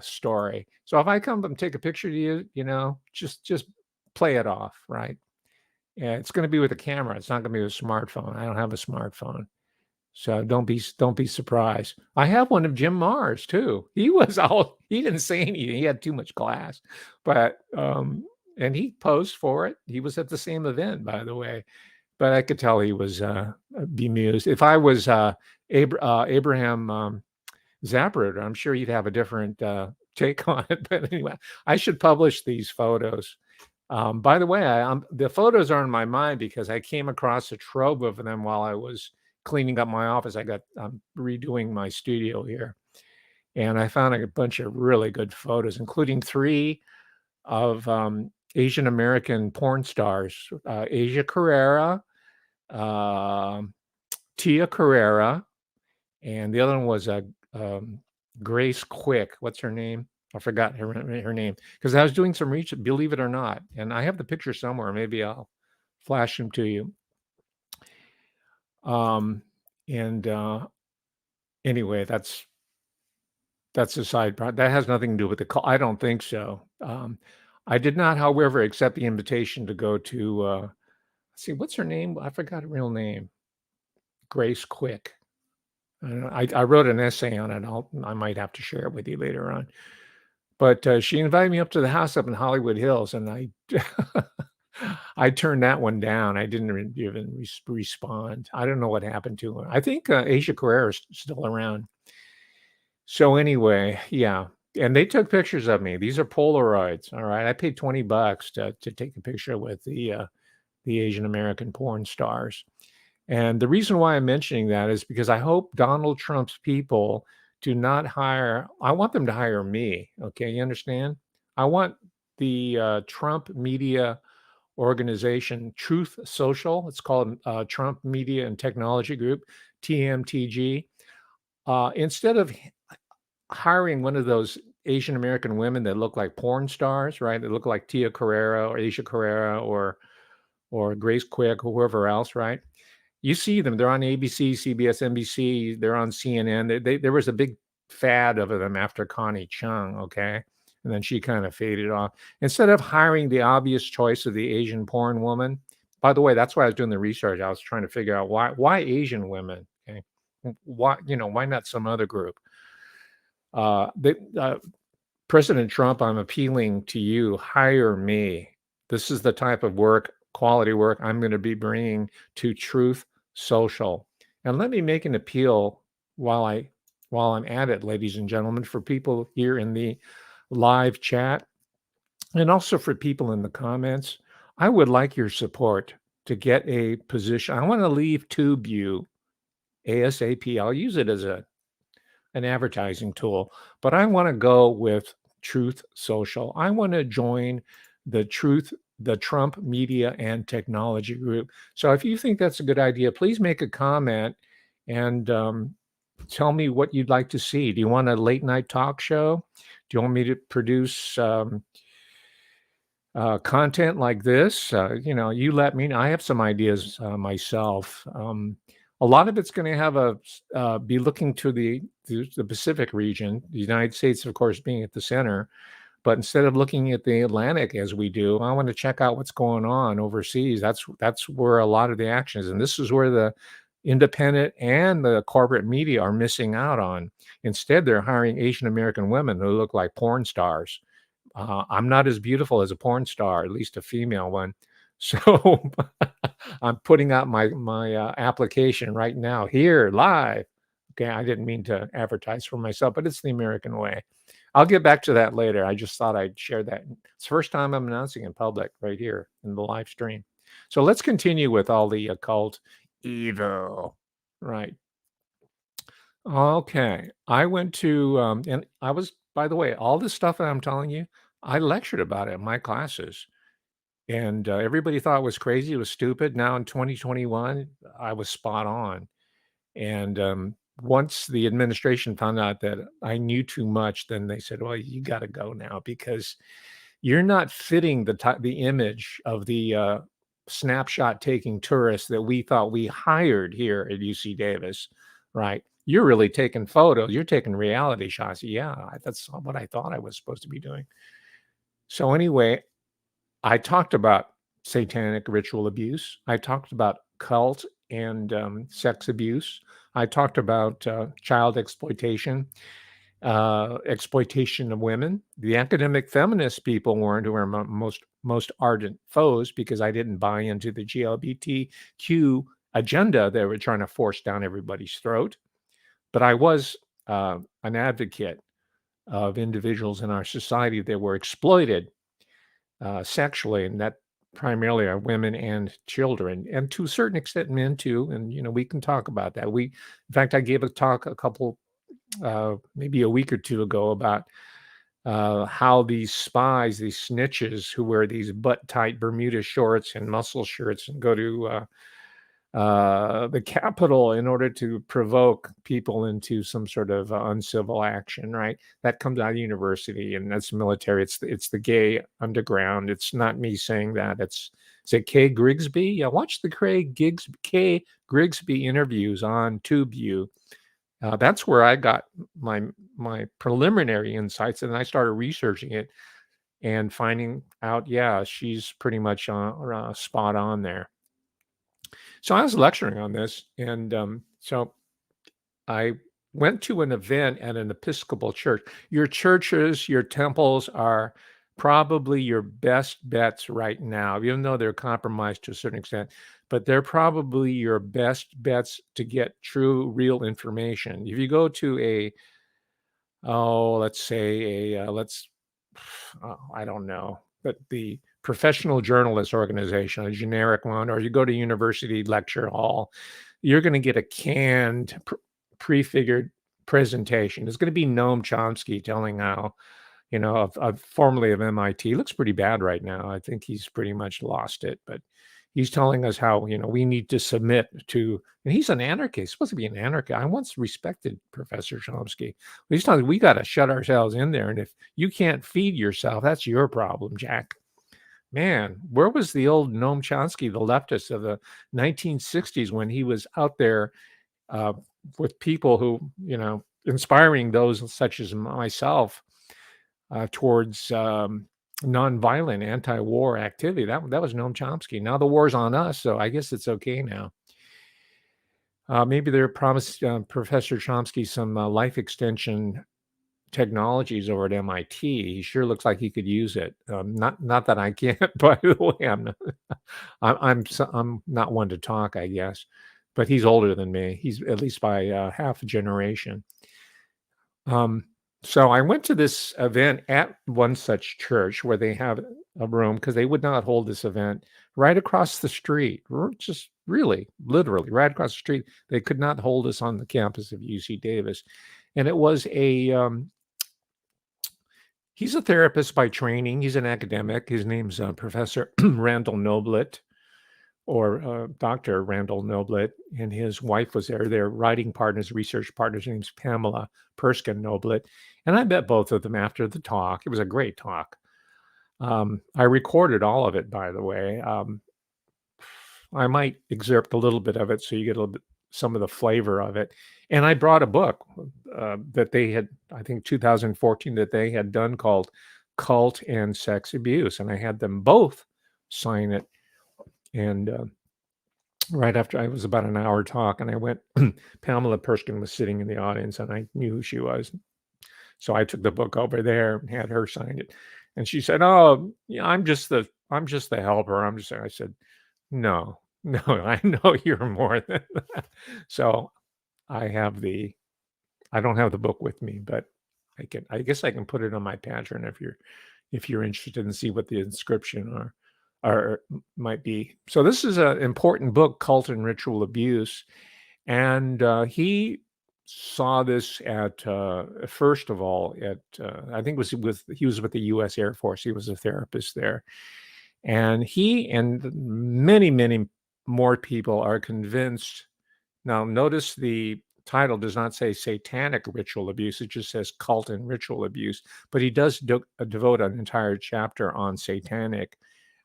story. So if I come and take a picture to you, just play it off, right? Yeah, it's gonna be with a camera. It's not gonna be with a smartphone. I don't have a smartphone. So don't be surprised. I have one of Jim Mars too. He didn't say anything. He had too much class. But and he posed for it. He was at the same event, by the way. But I could tell he was bemused. If I was Abraham Zapruder, I'm sure he'd have a different take on it. But anyway, I should publish these photos. By the way, the photos are in my mind because I came across a trove of them while I was cleaning up my office. I'm redoing my studio here, and I found a bunch of really good photos, including 3 of Asian American porn stars: Asia Carrera, uh, Tia Carrera, and the other one was Grace Quick. What's her name? I forgot her name because I was doing some research, believe it or not, and I have the picture somewhere. Maybe I'll flash them to you. And anyway, that's a side part. That has nothing to do with the call. I don't think so. I did not, however, accept the invitation to go to. Let's see, what's her name? I forgot her real name. Grace Quick. I wrote an essay on it. I might have to share it with you later on. But she invited me up to the house up in Hollywood Hills, and I turned that one down. I didn't even respond. I don't know what happened to her. I think Asia Carrera is still around. So anyway, yeah, and they took pictures of me. These are Polaroids. All right, I paid $20 to take a picture with the Asian American porn stars. And the reason why I'm mentioning that is because I hope Donald Trump's people do not hire. I want them to hire me. Okay, you understand? I want the Trump media organization, Truth Social. It's called Trump Media and Technology Group, TMTG. Instead of hiring one of those Asian American women that look like porn stars, right? That look like Tia Carrera or Asia Carrera or Grace Quick or whoever else, right? You see them. They're on ABC, CBS, NBC. They're on CNN. There was a big fad of them after Connie Chung, okay? And then she kind of faded off. Instead of hiring the obvious choice of the Asian porn woman, by the way, that's why I was doing the research. I was trying to figure out why Asian women, okay? Why not some other group? President Trump, I'm appealing to you, hire me. This is the type of work, quality work I'm going to be bringing to Truth Social. And let me make an appeal while I'm at it, ladies and gentlemen, for people here in the live chat and also for people in the comments. I would like your support to get a position. I want to leave TubeView ASAP. I'll use it as an advertising tool, but I want to go with Truth Social. I want to join the Trump Media and Technology Group. So if you think that's a good idea, please make a comment and tell me what you'd like to see. Do you want a late night talk show? Do you want me to produce content like this? You let me know. I have some ideas myself. A lot of it's going to have be looking to the Pacific region, the United States, of course, being at the center. But instead of looking at the Atlantic as we do, I want to check out what's going on overseas. That's where a lot of the action is, and this is where independent and the corporate media are missing out on. Instead, they're hiring Asian American women who look like porn stars. I'm not as beautiful as a porn star, at least a female one. So I'm putting out my application right now here live. Okay, I didn't mean to advertise for myself, but it's the American way. I'll get back to that later. I just thought I'd share that. It's the first time I'm announcing in public right here in the live stream. So let's continue with all the occult evil. Right. Okay. I went to, and I was, by the way, all this stuff that I'm telling you, I lectured about it in my classes. And everybody thought it was crazy. It was stupid. Now in 2021, I was spot on. And once the administration found out that I knew too much, then they said, "Well, you got to go now because you're not fitting the image of the snapshot taking tourists that we thought we hired here at UC Davis, right? You're really taking photos. You're taking reality shots. Yeah, that's what I thought I was supposed to be doing." So anyway, I talked about satanic ritual abuse. I talked about cult and sex abuse. I talked about child exploitation, exploitation of women. The academic feminist people weren't, who are my most ardent foes, because I didn't buy into the GLBTQ agenda they were trying to force down everybody's throat. But I was an advocate of individuals in our society that were exploited sexually, and that primarily are women and children, and to a certain extent men too. And we can talk about that. In fact, I gave a talk a couple, maybe a week or two ago, about how these spies, these snitches who wear these butt tight Bermuda shorts and muscle shirts and go to the Capitol in order to provoke people into some sort of uncivil action, right? That comes out of university, and that's military. It's the gay underground. It's not me saying that. Is it Kay Grigsby? Yeah, watch the Kay Grigsby interviews on TubeView. That's where I got my preliminary insights, and I started researching it and finding out, yeah, she's pretty much spot on there. So I was lecturing on this, and so I went to an event at an Episcopal church. Your churches, your temples are probably your best bets right now, even though they're compromised to a certain extent, but they're probably your best bets to get true, real information. If you go to let's say I don't know, but the Professional Journalist Organization, a generic one, or you go to university lecture hall, you're going to get a canned, prefigured presentation. It's going to be Noam Chomsky telling how, formerly of MIT, looks pretty bad right now. I think he's pretty much lost it, but he's telling us how, we need to submit to, and he's an anarchist, he's supposed to be an anarchist. I once respected Professor Chomsky. He's telling us we got to shut ourselves in there. And if you can't feed yourself, that's your problem, Jack. Man, where was the old Noam Chomsky, the leftist of the 1960s, when he was out there with people who, inspiring those such as myself towards nonviolent anti-war activity? That was Noam Chomsky. Now the war's on us, so I guess it's okay now. Maybe they promised Professor Chomsky some life extension technologies over at MIT. He sure looks like he could use it. Not that I can't, by the way. I'm not one to talk, I guess, but he's older than me. He's at least by half a generation. So I went to this event at one such church where they have a room, because they would not hold this event right across the street, just really, literally right across the street. They could not hold us on the campus of UC Davis. And it was he's a therapist by training. He's an academic. His name's Professor Randall Noblet, or Dr. Randall Noblet, and his wife was there. Their writing partners, research partners. Her name's Pamela Perskin Noblet. And I met both of them after the talk. It was a great talk. I recorded all of it, by the way. I might excerpt a little bit of it so you get some of the flavor of it. And I brought a book that they had, I think 2014, that they had done, called Cult and Sex Abuse. And I had them both sign it. And right after I was about an hour talk, and I went. Pamela Pershkin was sitting in the audience, and I knew who she was. So I took the book over there and had her sign it. And she said, "Oh, yeah, I'm just the helper." I said, "No, no, I know you're more than that." So I have the I don't have the book with me, but I guess I can put it on my Patreon if you're interested and see what the inscription might be. So this is an important book, Cult and Ritual Abuse, and he saw this at first of all at I think it was with he was with the U.S. Air Force. He was a therapist there, and he and many more people are convinced. Now, notice the title does not say satanic ritual abuse; it just says cult and ritual abuse. But he does devote an entire chapter on satanic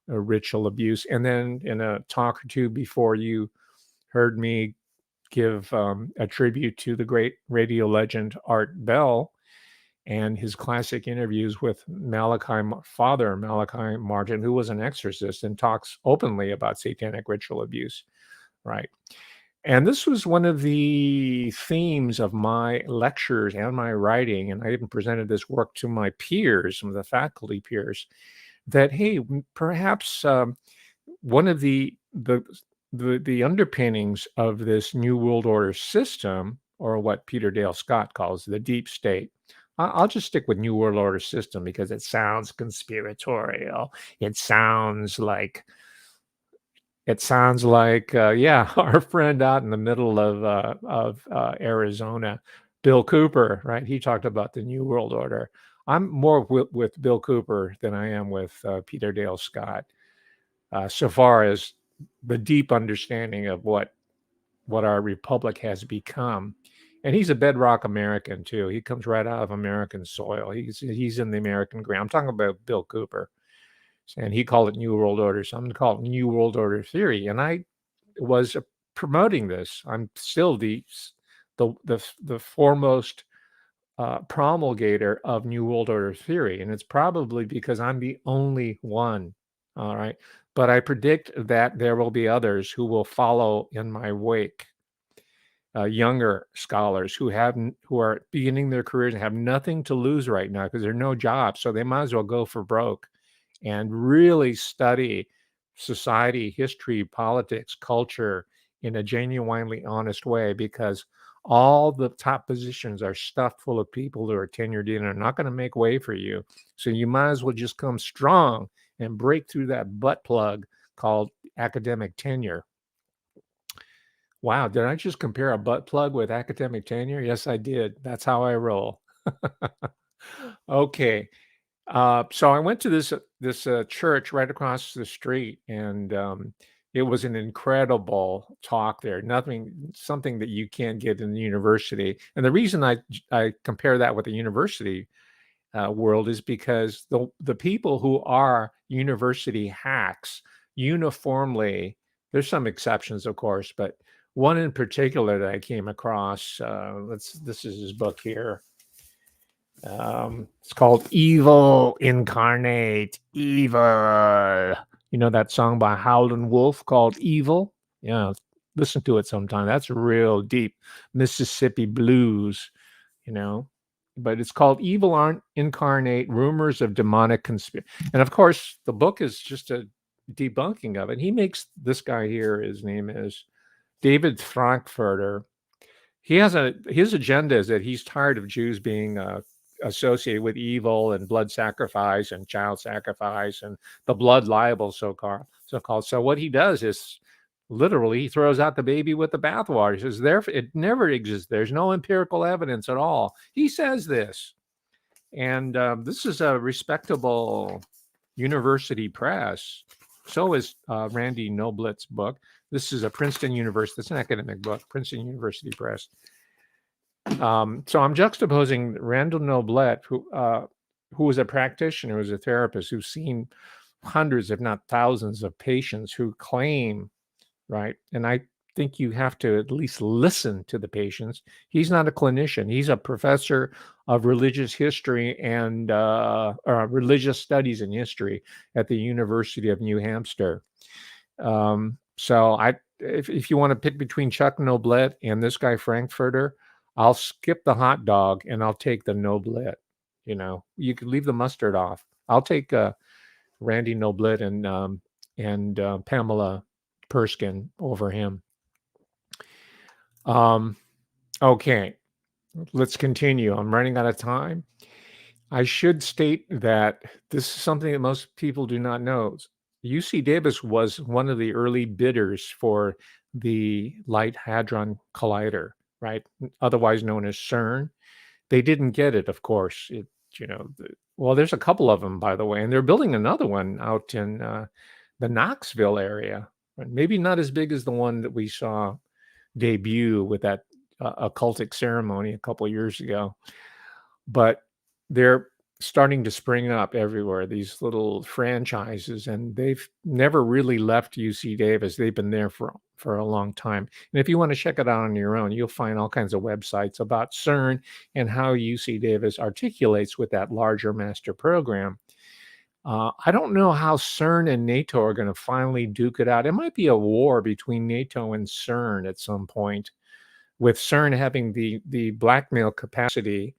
ritual abuse, and then in a talk or two before you heard me give a tribute to the great radio legend Art Bell and his classic interviews with Father Malachi Martin, who was an exorcist and talks openly about satanic ritual abuse, right? And this was one of the themes of my lectures and my writing, and I even presented this work to my peers, some of the faculty peers, that hey, perhaps one of the underpinnings of this New World Order system, or what Peter Dale Scott calls the deep state. I'll just stick with New World Order system because it sounds conspiratorial. It sounds like yeah, our friend out in the middle of Arizona, Bill Cooper, right? He talked about the New World Order. I'm more with Bill Cooper than I am with Peter Dale Scott, so far as the deep understanding of what our republic has become. And he's a bedrock American too. He comes right out of American soil. He's in the American ground. I'm talking about Bill Cooper, and he called it New World Order. So I'm going to call it New World Order theory. And I was promoting this. I'm still the foremost promulgator of New World Order theory, and it's probably because I'm the only one. All right, but I predict that there will be others who will follow in my wake. Younger scholars who are beginning their careers and have nothing to lose right now because there are no jobs, so they might as well go for broke and really study society, history, politics, culture in a genuinely honest way, because all the top positions are stuffed full of people who are tenured in and are not going to make way for you. So you might as well just come strong and break through that butt plug called academic tenure. Wow, did I just compare a butt plug with academic tenure? Yes, I did. That's how I roll. Okay. So I went to this church right across the street, and it was an incredible talk there. Something that you can't get in the university. And the reason I compare that with the university world is because the people who are university hacks uniformly, there's some exceptions, of course, but one in particular that I came across. This is his book here. It's called Evil Incarnate. Evil. You know that song by Howlin' Wolf called Evil? Yeah, listen to it sometime. That's real deep Mississippi blues, you know. But it's called Evil Incarnate, Rumors of Demonic Conspiracy. And of course, the book is just a debunking of it. He makes this guy here, his name is David Frankfurter. His agenda is that he's tired of Jews being associated with evil and blood sacrifice and child sacrifice and the blood libel, so called. So what he does is literally he throws out the baby with the bathwater. He says, "Therefore, it never exists. There's no empirical evidence at all." He says this, and this is a respectable university press. So is Randy Noblet's book. This is a Princeton University. It's an academic book, Princeton University Press. So I'm juxtaposing Randall Noblet, who was a practitioner, who was a therapist, who's seen hundreds, if not thousands, of patients who claim, right? And I think you have to at least listen to the patients. He's not a clinician. He's a professor of religious history and religious studies and history at the University of New Hampshire. So if you want to pick between Chuck Noblett and this guy Frankfurter, I'll skip the hot dog and I'll take the Noblett. You could leave the mustard off. I'll take Randy Noblett and Pamela Perskin over him. Okay, let's continue. I'm running out of time. I should state that this is something that most people do not know. UC Davis was one of the early bidders for the Light Hadron Collider, right? Otherwise known as CERN. They didn't get it, of course. Well, there's a couple of them, by the way, and they're building another one out in the Knoxville area. Maybe not as big as the one that we saw debut with that occultic ceremony a couple of years ago, but they're starting to spring up everywhere, these little franchises, and they've never really left UC Davis. They've been there for a long time. And if you want to check it out on your own, you'll find all kinds of websites about CERN and how UC Davis articulates with that larger master program. I don't know how CERN and NATO are going to finally duke it out. It might be a war between NATO and CERN at some point, with CERN having the blackmail capacity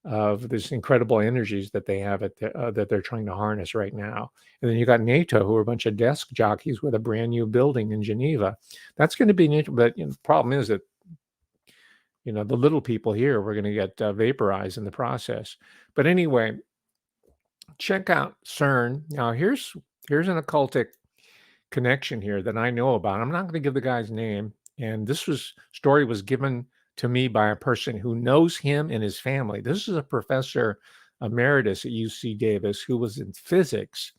of this incredible energies that they have that they're trying to harness right now. And then you got NATO, who are a bunch of desk jockeys with a brand new building in Geneva. That's going to be neat. But the problem is that the little people here, we're going to get vaporized in the process. But anyway, check out CERN. Now here's an occultic connection here that I know about. I'm not going to give the guy's name. And this story was given to me by a person who knows him and his family. This is a professor emeritus at UC Davis who was in physics,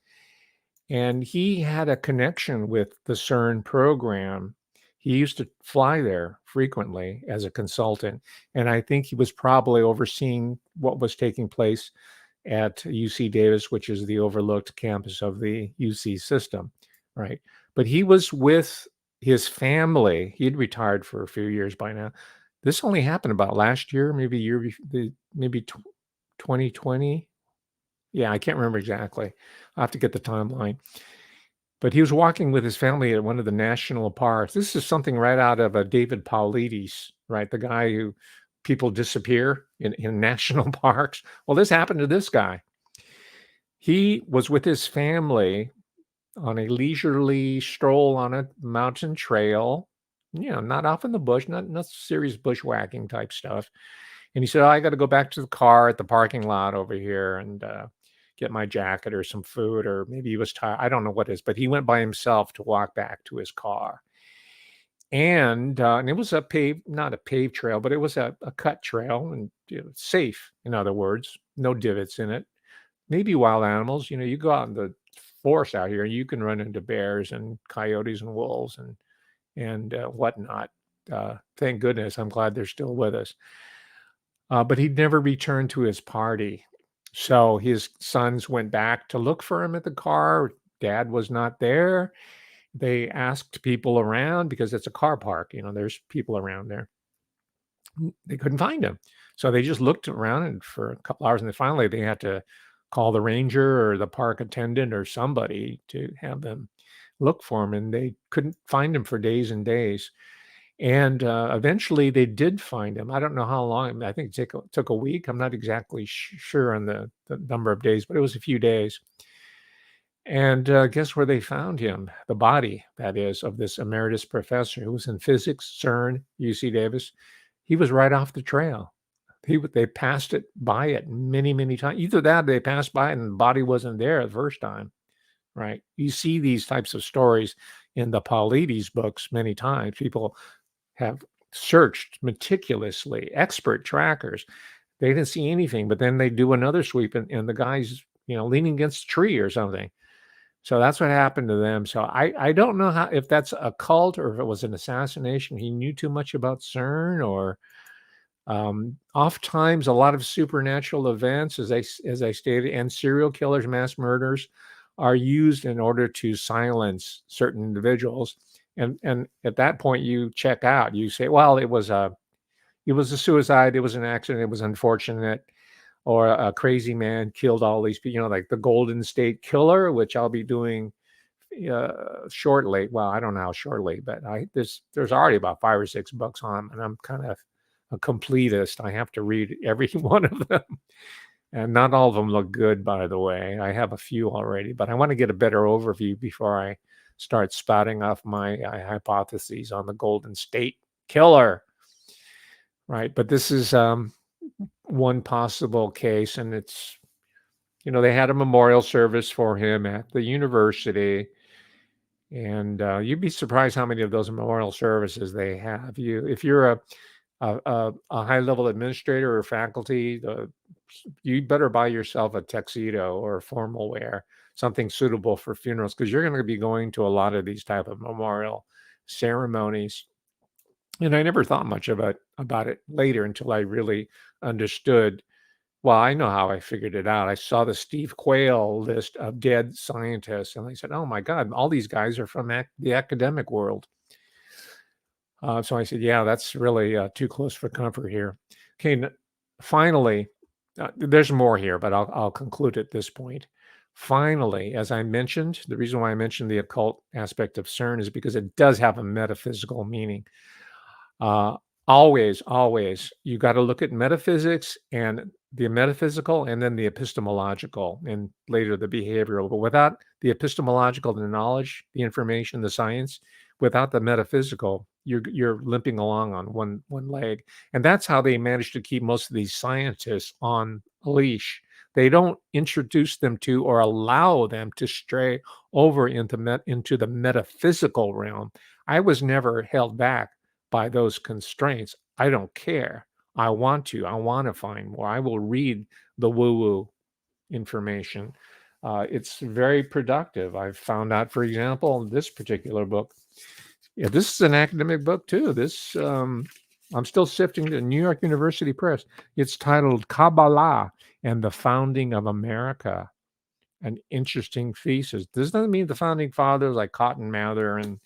and he had a connection with the CERN program. He used to fly there frequently as a consultant, and I think he was probably overseeing what was taking place at UC Davis, which is the overlooked campus of the UC system, right? But he was with his family. He'd retired for a few years by now. This only happened about last year, maybe 2020. Yeah, I can't remember exactly. I'll have to get the timeline. But he was walking with his family at one of the national parks. This is something right out of a David Paulides, right? The guy who people disappear in national parks. Well, this happened to this guy. He was with his family on a leisurely stroll on a mountain trail, not off in the bush, not serious bushwhacking type stuff. And he said, I got to go back to the car at the parking lot over here and get my jacket or some food, or maybe he was tired. I don't know what it is, but he went by himself to walk back to his car. And it was not a paved trail, but it was a cut trail, and safe, in other words, no divots in it. Maybe wild animals, you go out in the forest out here, you can run into bears and coyotes and wolves and whatnot. Thank goodness. I'm glad they're still with us. But he'd never returned to his party. So his sons went back to look for him at the car. Dad was not there. They asked people around because it's a car park. There's people around there. They couldn't find him. So they just looked around and for a couple hours. And then finally they had to call the ranger or the park attendant or somebody to have them look for him. And they couldn't find him for days and days. And eventually they did find him. I don't know how long. I think it took a week. I'm not exactly sure on the number of days, but it was a few days. And guess where they found him? The body, that is, of this emeritus professor who was in physics, CERN, UC Davis. He was right off the trail. They passed by it many, many times. Either that, they passed by it and the body wasn't there the first time, right? You see these types of stories in the Paulides books many times. People have searched meticulously, expert trackers. They didn't see anything, but then they do another sweep and the guy's, leaning against a tree or something. So that's what happened to them. So I don't know if that's a cult or if it was an assassination. He knew too much about CERN, or oftentimes a lot of supernatural events, as I stated, and serial killers, mass murders are used in order to silence certain individuals. And at that point you check out. You say, well, it was a suicide. It was an accident. It was unfortunate. Or a crazy man killed all these people, like the Golden State Killer, which I'll be doing shortly. Well, I don't know how shortly, but there's already about 5 or 6 books on them, and I'm kind of a completist. I have to read every one of them, and not all of them look good, by the way. I have a few already, but I want to get a better overview before I start spouting off my hypotheses on the Golden State Killer. Right, but this is one possible case, and it's they had a memorial service for him at the university, and you'd be surprised how many of those memorial services they have. If you're a high level administrator or faculty, you better buy yourself a tuxedo or formal wear, something suitable for funerals, because you're going to be going to a lot of these type of memorial ceremonies. And I never thought much about it later until I really understood. Well, I know how I figured it out. I saw the Steve Quayle list of dead scientists, and I said, "Oh my God, all these guys are from the academic world." So I said, "Yeah, that's really too close for comfort here." Okay, finally, there's more here, but I'll conclude at this point. Finally, as I mentioned, the reason why I mentioned the occult aspect of CERN is because it does have a metaphysical meaning. Uh, always, you got to look at metaphysics and the metaphysical, and then the epistemological, and later the behavioral. But without the epistemological, the knowledge, the information, the science, without the metaphysical, you're limping along on one leg. And that's how they manage to keep most of these scientists on a leash. They don't introduce them to or allow them to stray over into the metaphysical realm. I was never held back by those constraints. I don't care. I want to find more. I will read the woo-woo information. It's very productive. I've found out, for example, this particular book. Yeah, this is an academic book too. This I'm still sifting the New York University Press. It's titled Kabbalah and the Founding of America. An interesting thesis. This doesn't mean the founding fathers like Cotton Mather and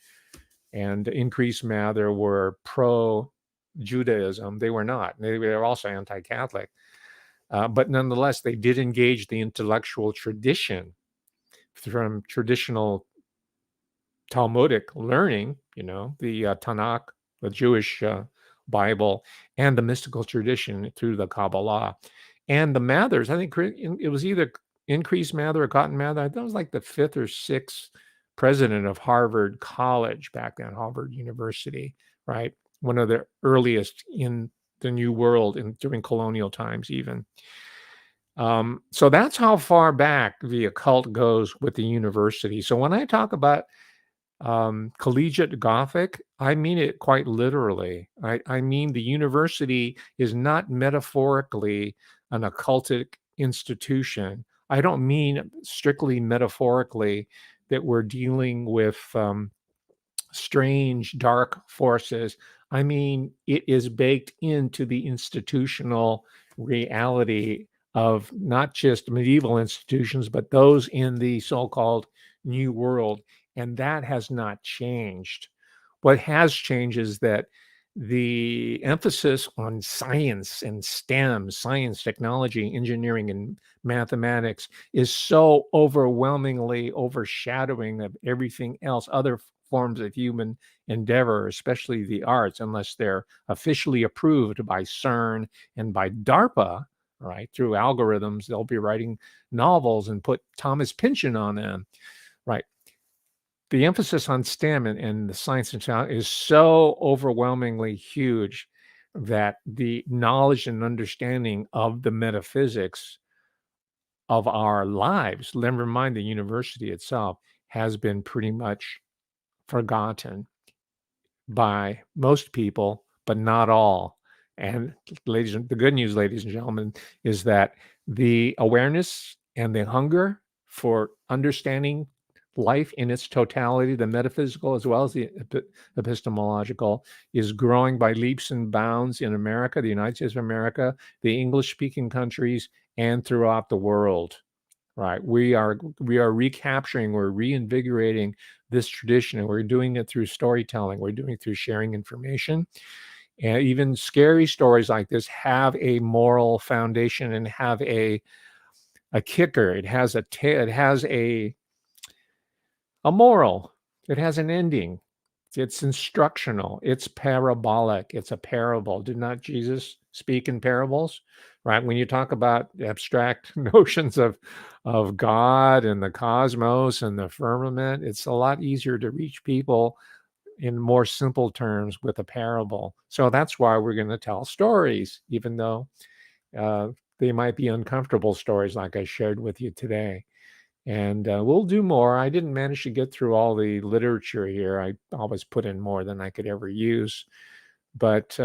Increase Mather were pro-Judaism. They were not. They were also anti-Catholic. But nonetheless, they did engage the intellectual tradition from traditional Talmudic learning, the Tanakh, the Jewish Bible, and the mystical tradition through the Kabbalah. And the Mathers, I think it was either Increase Mather or Cotton Mather. I thought it was like the 5th or 6th president of Harvard College back then, Harvard University, right? One of the earliest in the New World during colonial times, even. So that's how far back the occult goes with the university. So when I talk about Collegiate Gothic, I mean it quite literally. I mean the university is not metaphorically an occultic institution. I don't mean strictly metaphorically that we're dealing with strange, dark forces. I mean, it is baked into the institutional reality of not just medieval institutions, but those in the so-called New World. And that has not changed. What has changed is that the emphasis on science and STEM, science, technology, engineering, and mathematics is so overwhelmingly overshadowing of everything else, other forms of human endeavor, especially the arts, unless they're officially approved by CERN and by DARPA, right? Through algorithms, they'll be writing novels and put Thomas Pynchon on them, right? The emphasis on STEM and the science and technology is so overwhelmingly huge that the knowledge and understanding of the metaphysics of our lives, never mind the university itself, has been pretty much forgotten by most people, but not all. And the good news, ladies and gentlemen, is that the awareness and the hunger for understanding life in its totality, the metaphysical as well as the epistemological, is growing by leaps and bounds in America, the United States of America, the English-speaking countries, and throughout the world. Right. We are recapturing, we're reinvigorating this tradition, and we're doing it through storytelling. We're doing it through sharing information. And even scary stories like this have a moral foundation and have a kicker. It has a A moral. It has an ending. It's instructional. It's parabolic. It's a parable. Did not Jesus speak in parables? Right? When you talk about abstract notions of God and the cosmos and the firmament, it's a lot easier to reach people in more simple terms with a parable. So that's why we're going to tell stories, even though uh, they might be uncomfortable stories like I shared with you today. And we'll do more. I didn't manage to get through all the literature here. I always put in more than I could ever use. But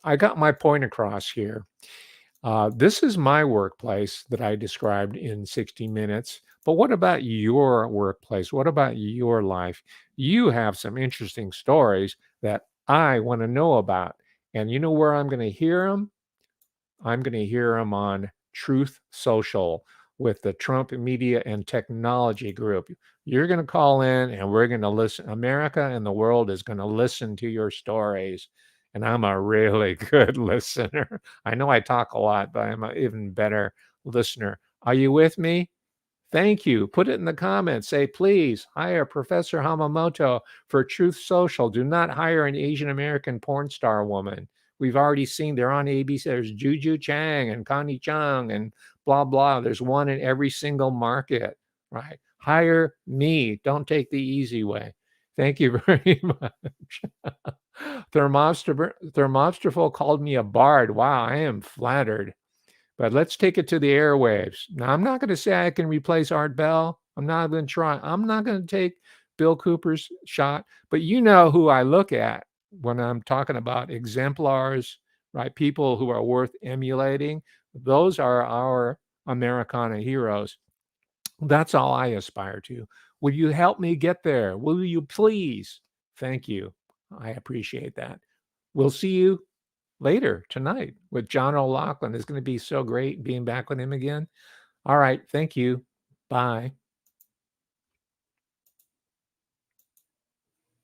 I got my point across here. This is my workplace that I described in 60 minutes. But what about your workplace? What about your life? You have some interesting stories that I want to know about. And you know where I'm going to hear them? I'm going to hear them on Truth Social with the Trump Media and Technology Group. You're going to call in and we're going to listen. America and the world is going to listen to your stories. And I'm a really good listener. I know I talk a lot, but I'm an even better listener. Are you with me? Thank you. Put it in the comments. Say, please hire Professor Hamamoto for Truth Social. Do not hire an Asian American porn star woman. We've already seen they're on ABC. There's Juju Chang and Connie Chung and blah, blah. There's one in every single market, right? Hire me. Don't take the easy way. Thank you very much. Thermobsterful called me a bard. Wow, I am flattered. But let's take it to the airwaves. Now, I'm not going to say I can replace Art Bell. I'm not going to try. I'm not going to take Bill Cooper's shot. But you know who I look at when I'm talking about exemplars, right? People who are worth emulating. Those are our Americana heroes. That's all I aspire to. Will you help me get there? Will you please? Thank you. I appreciate that. We'll see you later tonight with John O'Loughlin. It's going to be so great being back with him again. All right. Thank you. Bye.